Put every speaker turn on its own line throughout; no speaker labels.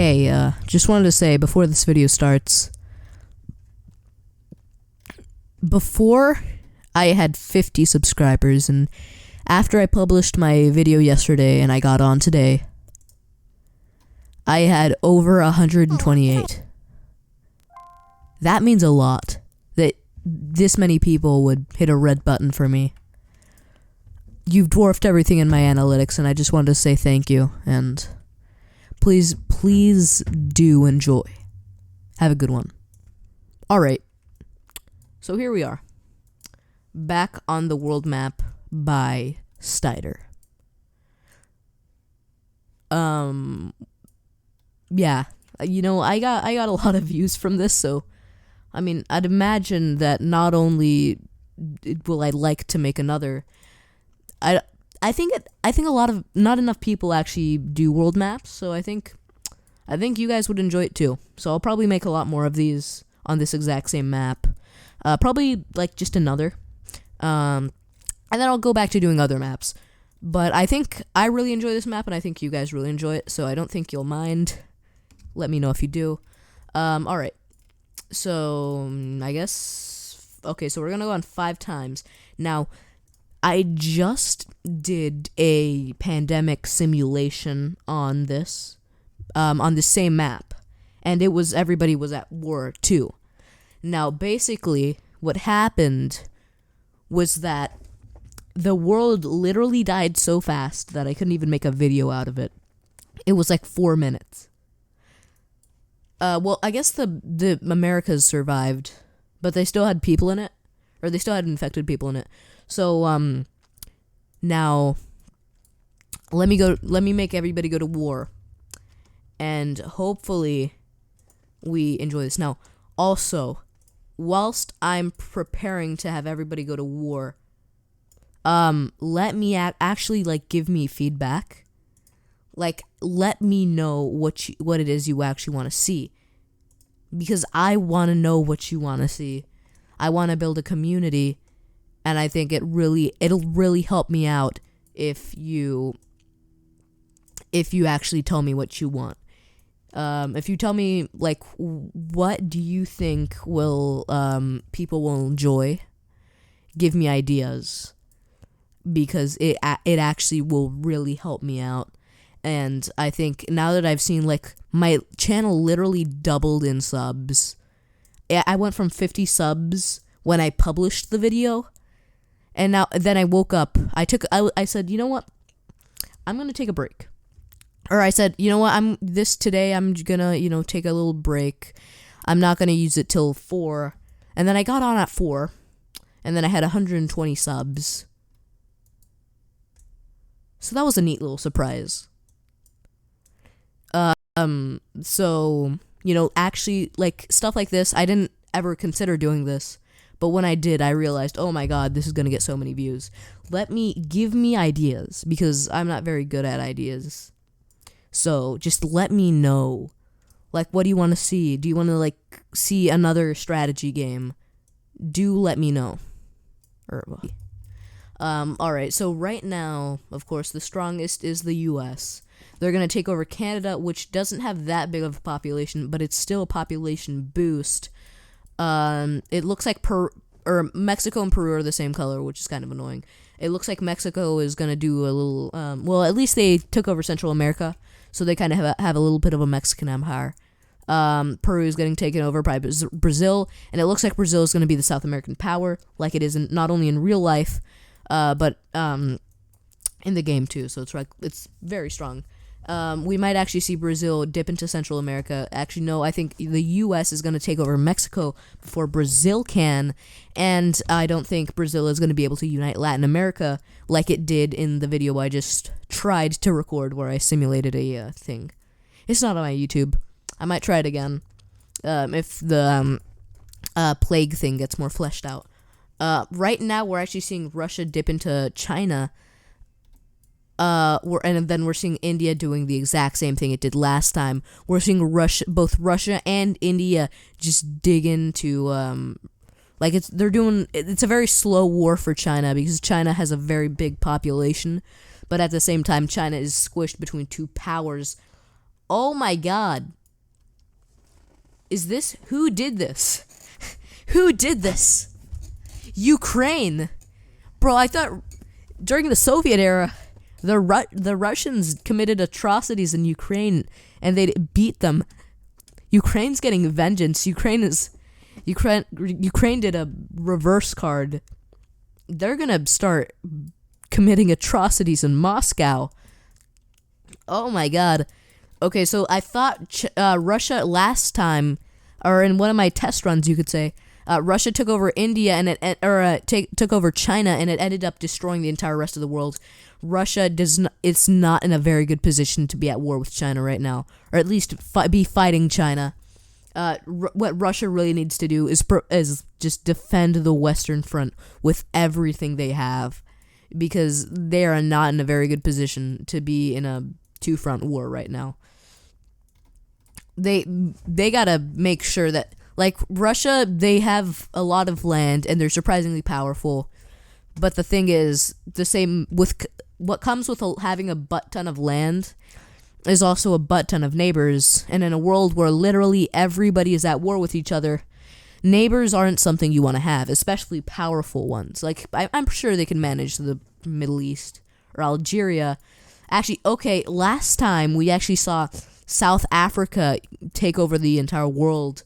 Hey, just wanted to say before this video starts, before I had 50 subscribers, and after I published my video yesterday and I got on today, I had over 128. That means a lot, that this many people would hit a red button for me. You've dwarfed everything in my analytics, and I just wanted to say thank you, and please do enjoy. Have a good one. Alright, so here we are, back on the world map by Stider. Yeah, you know, I got a lot of views from this, so I mean, I'd imagine that not only will I like to make another, I think not enough people actually do world maps, so I think you guys would enjoy it too. So I'll probably make a lot more of these on this exact same map. Probably like just another. And then I'll go back to doing other maps. But I think I really enjoy this map, and I think you guys really enjoy it, so I don't think you'll mind. Let me know if you do. Alright. So, I guess... Okay, so we're gonna go on 5 times. Now, I just did a pandemic simulation on this same map, and everybody was at war too. Now, basically, what happened was that the world literally died so fast that I couldn't even make a video out of it. It was like 4 minutes. Well, I guess the Americas survived, but they still had people in it, or they still had infected people in it. So, now, let me make everybody go to war, and hopefully we enjoy this. Now, also, whilst I'm preparing to have everybody go to war, let me actually, like, give me feedback. Like, let me know what it is you actually want to see, because I want to know what you want to see. I want to build a community. And I think it'll really help me out if you actually tell me what you want. If you tell me, like, what do you think people will enjoy, give me ideas, because it actually will really help me out. And I think now that I've seen, like, my channel literally doubled in subs. I went from 50 subs when I published the video. And then I woke up. I said, you know what? I'm gonna take a break. Or I said, you know what? Today I'm gonna, take a little break. I'm not gonna use it till 4. And then I got on at 4. And then I had 120 subs. So that was a neat little surprise. So, actually, like, stuff like this, I didn't ever consider doing this. But when I did, I realized, oh my god, this is going to get so many views. Give me ideas, because I'm not very good at ideas. So, just let me know. Like, what do you want to see? Do you want to, like, see another strategy game? Do let me know. Alright, so right now, of course, the strongest is the US. They're going to take over Canada, which doesn't have that big of a population, but it's still a population boost. It looks like Mexico and Peru are the same color, which is kind of annoying. It looks like Mexico is gonna do a little, well, at least they took over Central America, so they kind of have a little bit of a Mexican empire. Peru is getting taken over by Brazil, and it looks like Brazil is gonna be the South American power, like it is not only in real life, but in the game too. So it's very strong. We might actually see Brazil dip into Central America. Actually, no, I think the U.S. is going to take over Mexico before Brazil can, and I don't think Brazil is going to be able to unite Latin America like it did in the video I just tried to record where I simulated a thing. It's not on my YouTube. I might try it again if the plague thing gets more fleshed out. Right now, we're actually seeing Russia dip into China. And then we're seeing India doing the exact same thing it did last time. We're seeing both Russia and India just dig into, it's a very slow war for China, because China has a very big population, but at the same time, China is squished between two powers Oh my god. Who did this? Who did this? Ukraine. Bro, I thought during the Soviet era, the Russians committed atrocities in Ukraine and they beat them. Ukraine's getting vengeance. Ukraine did a reverse card. They're gonna start committing atrocities in Moscow. Oh my god. Okay, so I thought Russia last time, or in one of my test runs, you could say, Russia took over India and took over China, and it ended up destroying the entire rest of the world. Russia it's not in a very good position to be at war with China right now, or at least be fighting China. What Russia really needs to do is just defend the Western Front with everything they have, because they are not in a very good position to be in a two-front war right now. They gotta make sure that, like, Russia, they have a lot of land and they're surprisingly powerful, but the thing is, the same with what comes with having a butt ton of land is also a butt ton of neighbors, and in a world where literally everybody is at war with each other, neighbors aren't something you want to have, especially powerful ones. Like, I'm sure they can manage the Middle East or Algeria. Actually, okay, last time we actually saw South Africa take over the entire world.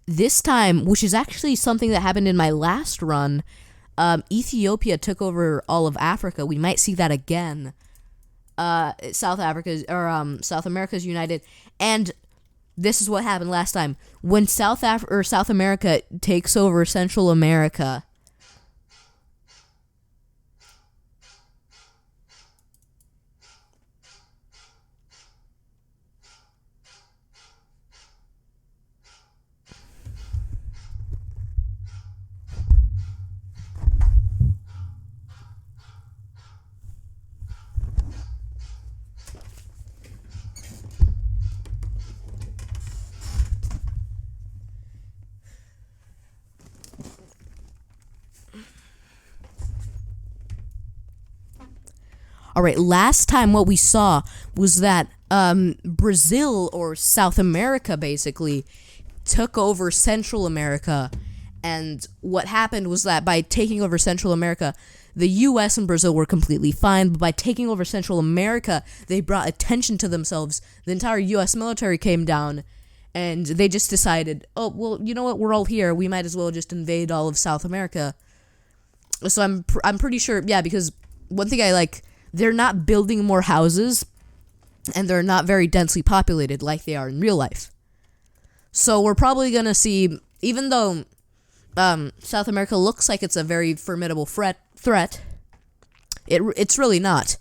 This time, which is actually something that happened in my last run, Ethiopia took over all of Africa. We might see that again. South America's united, and this is what happened last time. When South America takes over Central America, all right, last time what we saw was that Brazil, or South America, basically took over Central America. And what happened was that by taking over Central America, the U.S. and Brazil were completely fine, but by taking over Central America, they brought attention to themselves. The entire U.S. military came down, and they just decided, oh, well, you know what, we're all here, we might as well just invade all of South America. So I'm pretty sure, yeah, because one thing I like, they're not building more houses, and they're not very densely populated like they are in real life. So we're probably going to see, even though South America looks like it's a very formidable threat, it's really not.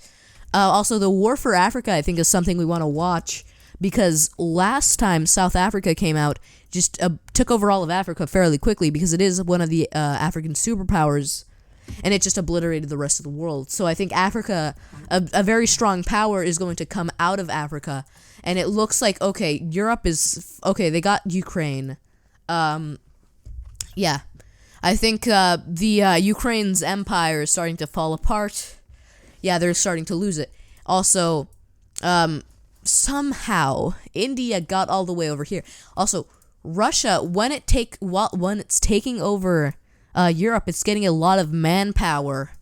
Also, the War for Africa, I think, is something we want to watch, because last time South Africa came out, just took over all of Africa fairly quickly, because it is one of the African superpowers, and it just obliterated the rest of the world. So I think Africa, a very strong power, is going to come out of Africa, and it looks like, okay, Europe is, okay, they got Ukraine. Yeah. I think the Ukraine's empire is starting to fall apart. Yeah, they're starting to lose it. Also, somehow, India got all the way over here. Also, Russia, when it's taking over Europe, it's getting a lot of manpower,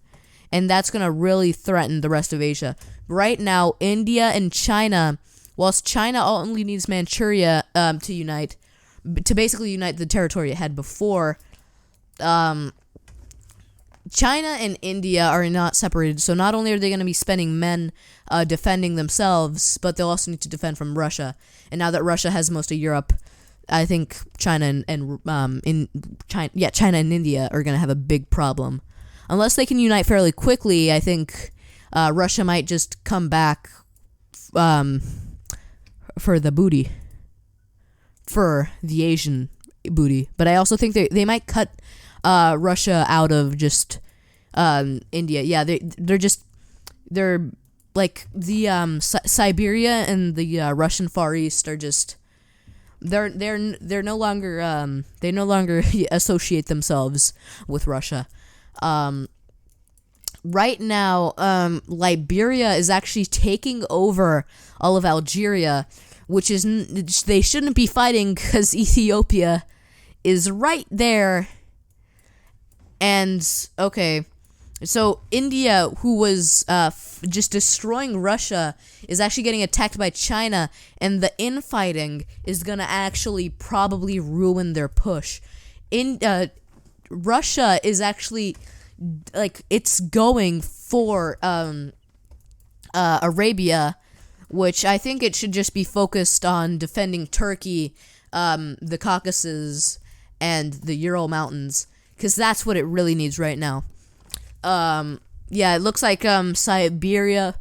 and that's going to really threaten the rest of Asia. Right now, India and China, whilst China only needs Manchuria to basically unite the territory it had before, China and India are not separated, so not only are they going to be spending men defending themselves, but they'll also need to defend from Russia. And now that Russia has most of Europe, I think China and India are going to have a big problem. Unless they can unite fairly quickly, I think Russia might just come back for the booty. For the Asian booty. But I also think they might cut Russia out of just India. Yeah, they're like the Siberia and the Russian Far East are just they're no longer they no longer associate themselves with Russia. right now, Liberia is actually taking over all of Algeria, which is they shouldn't be fighting because Ethiopia is right there. And okay, so India, who was just destroying Russia, is actually getting attacked by China, and the infighting is gonna actually probably ruin their push. Russia is actually like it's going for Arabia, which I think it should just be focused on defending Turkey, the Caucasus, and the Ural Mountains, because that's what it really needs right now. Yeah, it looks like Siberia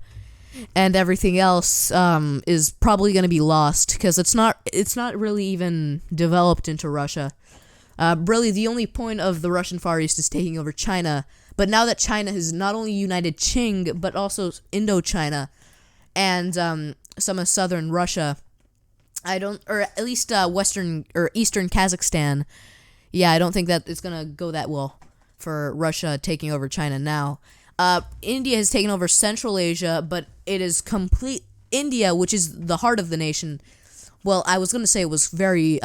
and everything else is probably going to be lost because it's not really even developed into Russia. Really, the only point of the Russian Far East is taking over China. But now that China has not only united Qing, but also Indochina and some of southern Russia, or at least western or eastern Kazakhstan. Yeah, I don't think that it's gonna go that well for Russia taking over China now. India has taken over Central Asia, but it is complete India, which is the heart of the nation. Well, I was gonna say it was very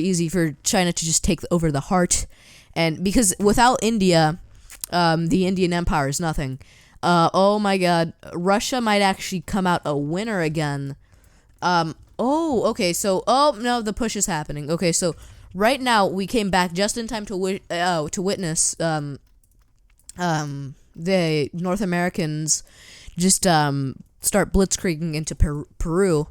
easy for China to just take over the heart, and because without India, the Indian Empire is nothing. Oh my God, Russia might actually come out a winner again. Okay, so no, the push is happening. Okay, so right now we came back just in time to witness the North Americans just start blitzkrieging into Peru.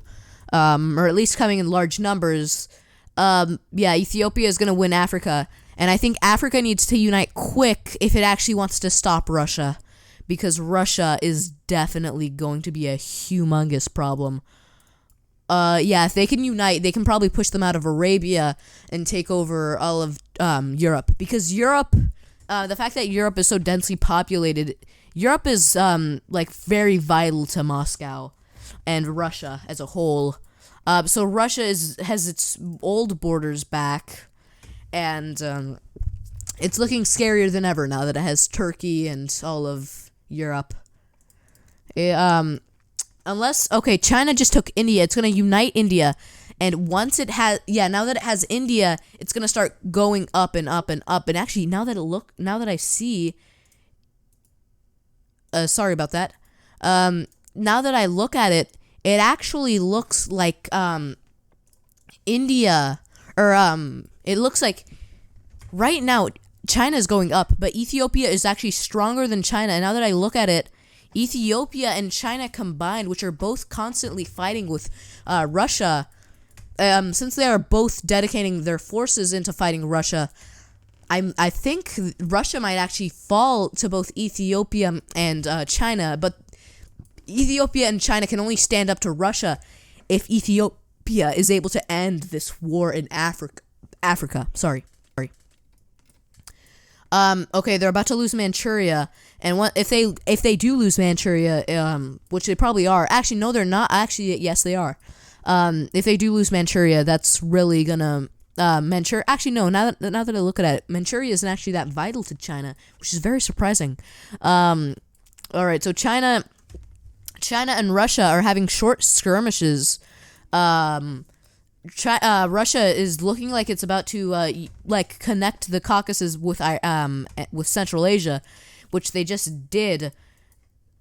Or at least coming in large numbers. Yeah, Ethiopia is going to win Africa. And I think Africa needs to unite quick if it actually wants to stop Russia. Because Russia is definitely going to be a humongous problem. Yeah, if they can unite, they can probably push them out of Arabia and take over all of Europe. Because Europe, the fact that Europe is so densely populated, Europe is like very vital to Moscow and Russia as a whole. So Russia has its old borders back, and it's looking scarier than ever now that it has Turkey and all of Europe. China just took India. It's going to unite India, and once it has, now that it has India, it's going to start going up and up and up. And actually, now that I see, sorry about that. Now that I look at it, it actually looks like India, or it looks like right now China is going up, but Ethiopia is actually stronger than China. And now that I look at it, Ethiopia and China combined, which are both constantly fighting with Russia, since they are both dedicating their forces into fighting Russia, I think Russia might actually fall to both Ethiopia and China, but Ethiopia and China can only stand up to Russia if Ethiopia is able to end this war in Africa. Sorry. Okay, they're about to lose Manchuria, and if they do lose Manchuria, which they probably are. Actually, no, they're not. Actually, yes, they are. If they do lose Manchuria, that's really gonna Manchuria. Actually, no. Now that I look at it, Manchuria isn't actually that vital to China, which is very surprising. All right, so China and Russia are having short skirmishes. Russia is looking like it's about to connect the Caucasus with Central Asia, which they just did.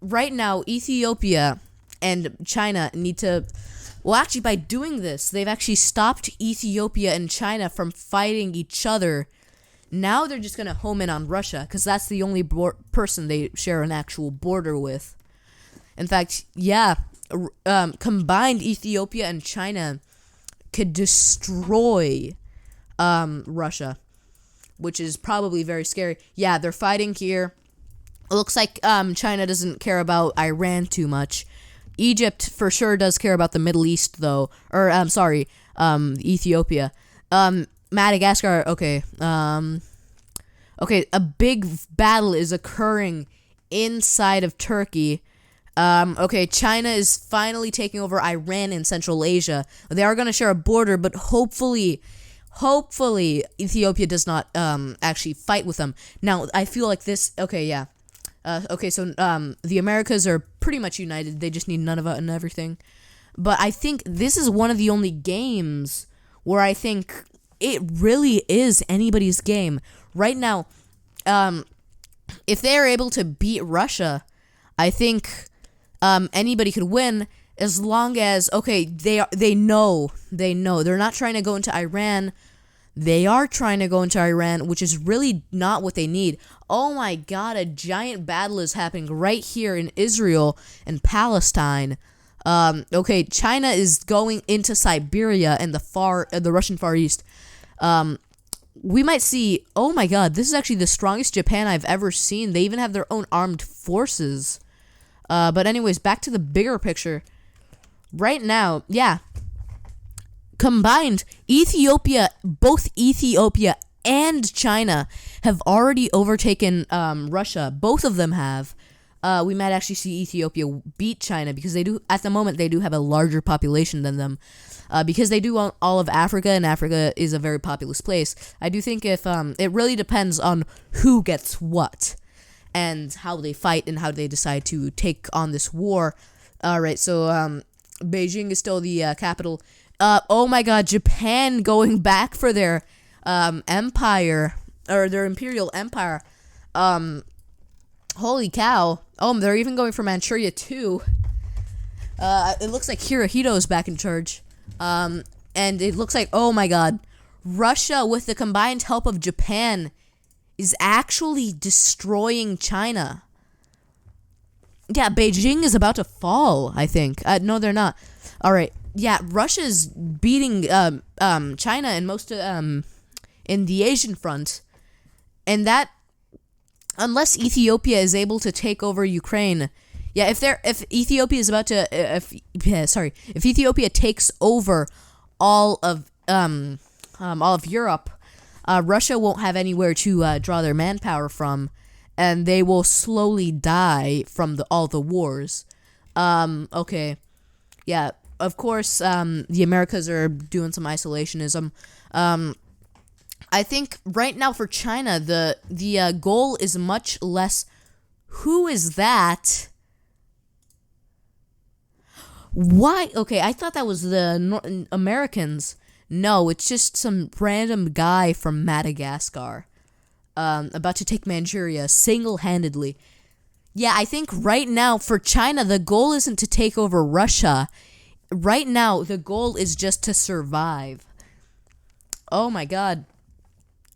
Right now, Ethiopia and China need to. Well, actually, by doing this, they've actually stopped Ethiopia and China from fighting each other. Now they're just gonna home in on Russia because that's the only person they share an actual border with. In fact, combined Ethiopia and China could destroy Russia, which is probably very scary. Yeah, they're fighting here. It looks like China doesn't care about Iran too much. Egypt for sure does care about the Middle East, though. Or, Ethiopia. Madagascar, okay. Okay, a big battle is occurring inside of Turkey. Okay, China is finally taking over Iran in Central Asia. They are going to share a border, but hopefully Ethiopia does not actually fight with them. Now, I feel like this. Okay, yeah. Okay, so the Americas are pretty much united. They just need Nunavut and everything. But I think this is one of the only games where I think it really is anybody's game. Right now, if they are able to beat Russia, I think anybody could win as long as, okay, they know. They're not trying to go into Iran. They are trying to go into Iran, which is really not what they need. Oh my god, a giant battle is happening right here in Israel and Palestine. Okay, China is going into Siberia and the Russian Far East. We might see, oh my god, this is actually the strongest Japan I've ever seen. They even have their own armed forces. But anyways, back to the bigger picture. Right now, yeah. Combined, both Ethiopia and China have already overtaken Russia. Both of them have. We might actually see Ethiopia beat China because at the moment, they do have a larger population than them. Because they do own all of Africa, and Africa is a very populous place. I do think it really depends on who gets what and how they fight and how they decide to take on this war. All right, so Beijing is still the capital. Oh my god, Japan going back for their empire, or their imperial empire. Holy cow. Oh, they're even going for Manchuria too. It looks like Hirohito's back in charge. And it looks like, oh my god, Russia, with the combined help of Japan, is actually destroying China. Yeah, Beijing is about to fall, I think. No, they're not. All right. Yeah, Russia's beating China and most in the Asian front, and that, unless Ethiopia is able to take over Ukraine, yeah, if Ethiopia is about to if Ethiopia takes over all of Europe, Russia won't have anywhere to draw their manpower from, and they will slowly die from all the wars. Okay, yeah. Of course, the Americas are doing some isolationism. I think right now for China, the goal is much less. Who is that? Why? Okay, I thought that was the Americans. No, it's just some random guy from Madagascar, about to take Manchuria single-handedly. Yeah, I think right now for China, the goal isn't to take over Russia. Right now, the goal is just to survive. Oh my god.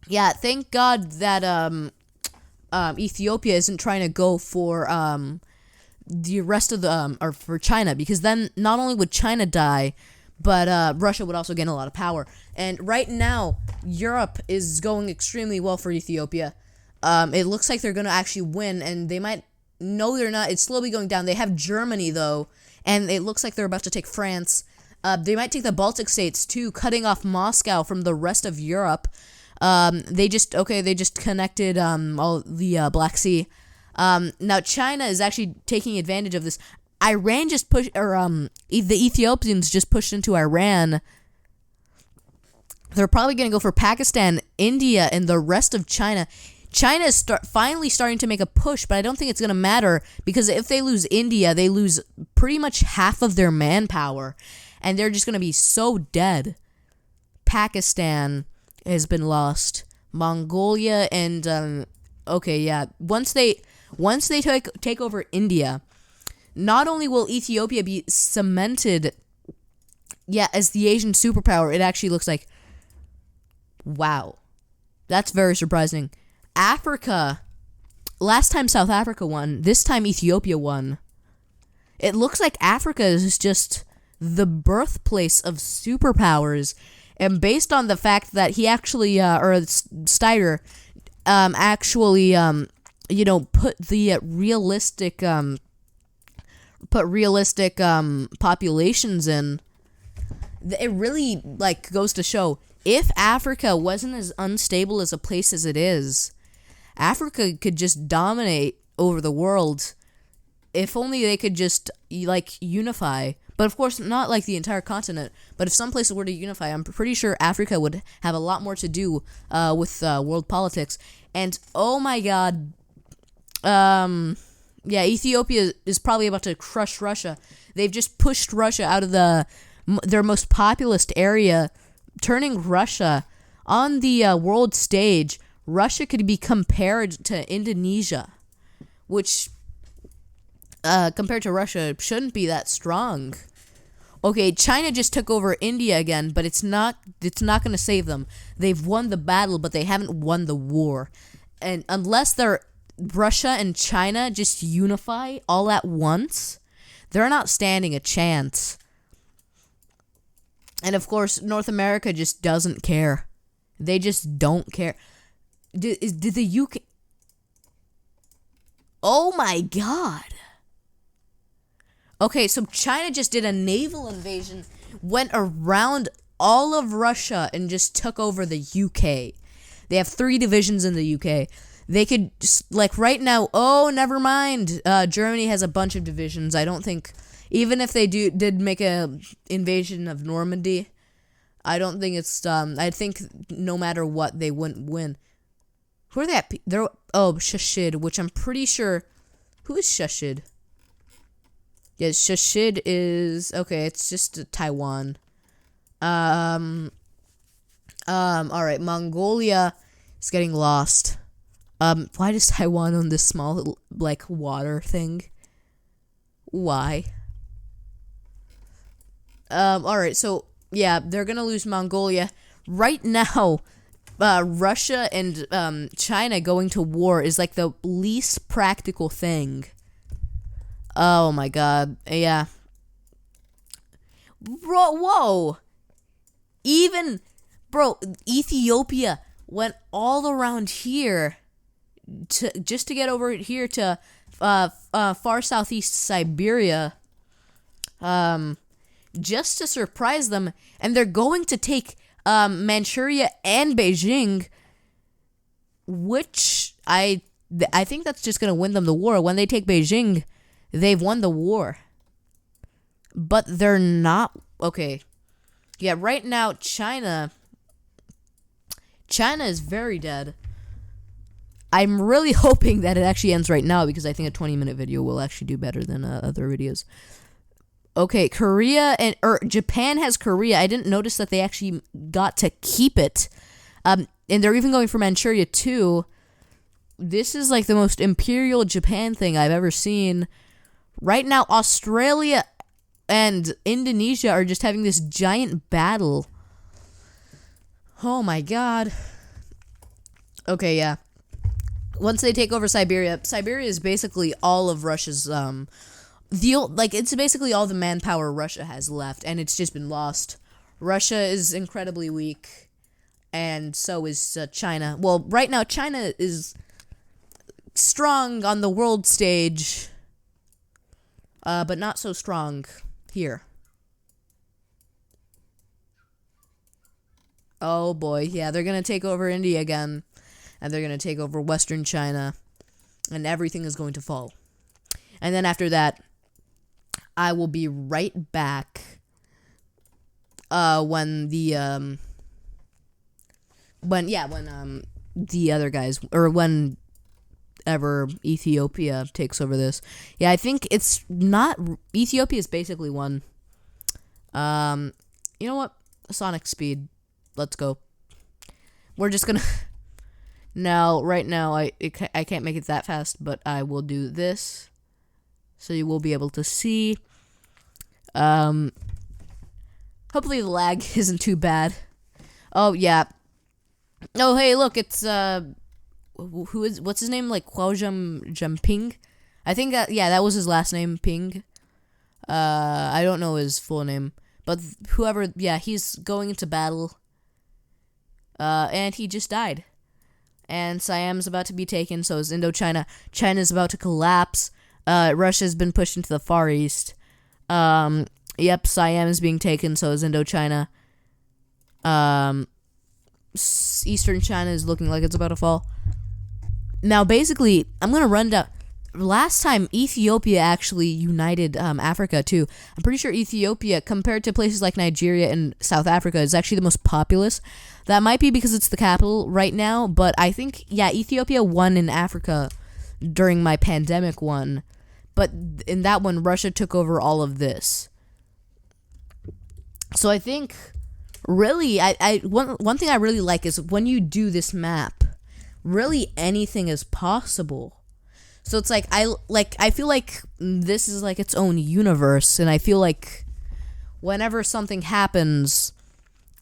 Yeah, thank God that Ethiopia isn't trying to go for the rest of the or for China, because then not only would China die, but Russia would also gain a lot of power. And right now, Europe is going extremely well for Ethiopia. It looks like they're going to actually win, and they might. No, they're not. It's slowly going down. They have Germany though. And it looks like they're about to take France. They might take the Baltic states too, cutting off Moscow from the rest of Europe. They just connected all the Black Sea. Now China is actually taking advantage of this. Iran just pushed, or the Ethiopians just pushed into Iran. They're probably going to go for Pakistan, India, and the rest of China. China is finally starting to make a push, but I don't think it's going to matter, because if they lose India, they lose pretty much half of their manpower, and they're just going to be so dead. Pakistan has been lost. Mongolia and okay, yeah. Once they take over India, not only will Ethiopia be cemented, yeah, as the Asian superpower, it actually looks like, wow, that's very surprising. Africa, last time South Africa won, this time Ethiopia won. It looks like Africa is just the birthplace of superpowers, and based on the fact that he actually, or Steiner, actually, put the realistic populations in, it really, goes to show, if Africa wasn't as unstable as a place as it is, Africa could just dominate over the world if only they could just, unify. But of course, not like the entire continent. But if some places were to unify, I'm pretty sure Africa would have a lot more to do with world politics. And, oh my god, Yeah, Ethiopia is probably about to crush Russia. They've just pushed Russia out of their most populous area, turning Russia on the world stage. Russia could be compared to Indonesia, which compared to Russia shouldn't be that strong. Okay, China just took over India again, but it's not going to save them. They've won the battle, but they haven't won the war. And unless Russia and China just unify all at once, they're not standing a chance. And of course, North America just doesn't care. They just don't care. Did the UK... Oh my god. Okay, so China just did a naval invasion, went around all of Russia, and just took over the UK. They have 3 divisions in the UK. They could, like, right now, oh, never mind. Germany has a bunch of divisions. I don't think, even if they did make a invasion of Normandy, I don't think it's, I think no matter what, they wouldn't win. Who are they at? Shashid, which I'm pretty sure, who is Shashid? Yes, Shashid is, okay, it's just Taiwan. Alright, Mongolia is getting lost. Why does Taiwan own this small, like, water thing? Why? Alright, so, yeah, they're gonna lose Mongolia. Right now, Russia and, China going to war is, like, the least practical thing. Oh, my god. Yeah. Bro, whoa! Bro, Ethiopia went all around here just to get over here to far southeast Siberia, just to surprise them, and they're going to take Manchuria and Beijing, which I think that's just gonna win them the war. When they take Beijing, they've won the war. But they're not okay. Yeah, right now China is very dead. I'm really hoping that it actually ends right now, because I think a 20-minute video will actually do better than other videos. Okay, Japan has Korea. I didn't notice that they actually got to keep it. And they're even going for Manchuria too. This is like the most imperial Japan thing I've ever seen. Right now, Australia and Indonesia are just having this giant battle. Oh my god. Okay, yeah. Once they take over Siberia is basically all of Russia's, it's basically all the manpower Russia has left, and it's just been lost. Russia is incredibly weak, and so is China. Well, right now, China is strong on the world stage, but not so strong here. Oh boy, yeah, they're gonna take over India again, and they're gonna take over Western China, and everything is going to fall. And then after that, I will be right back when the other guys, or whenever Ethiopia takes over this. Yeah, I think it's not, Ethiopia is basically won. You know what? Sonic speed. Let's go. We're just gonna now, right now, I can't make it that fast, but I will do this, so you will be able to see. Hopefully the lag isn't too bad. Oh yeah. Oh hey, look, it's what's his name? Like Jumping. I think that was his last name, Ping. I don't know his full name, but whoever, yeah, he's going into battle. And he just died. And Siam's about to be taken, so is Indochina. China's about to collapse. Russia's been pushed into the Far East. Yep, Siam is being taken, so is Indochina. Eastern China is looking like it's about to fall. Now, basically, I'm going to run down. Last time, Ethiopia actually united Africa, too. I'm pretty sure Ethiopia, compared to places like Nigeria and South Africa, is actually the most populous. That might be because it's the capital right now, but I think, yeah, Ethiopia won in Africa during my pandemic one, but in that one, Russia took over all of this. So I think, really, one thing I really like is when you do this map, really anything is possible. So it's like I feel like this is like its own universe, and I feel like whenever something happens,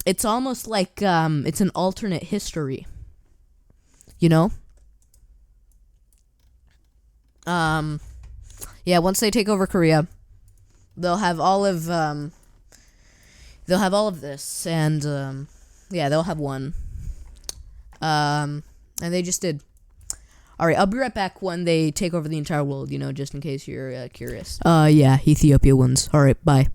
it's almost like it's an alternate history. You know? Yeah, once they take over Korea, they'll have all of this, and yeah, they'll have one. And they just did. All right, I'll be right back when they take over the entire world, just in case you're curious. Yeah, Ethiopia wins. All right, bye.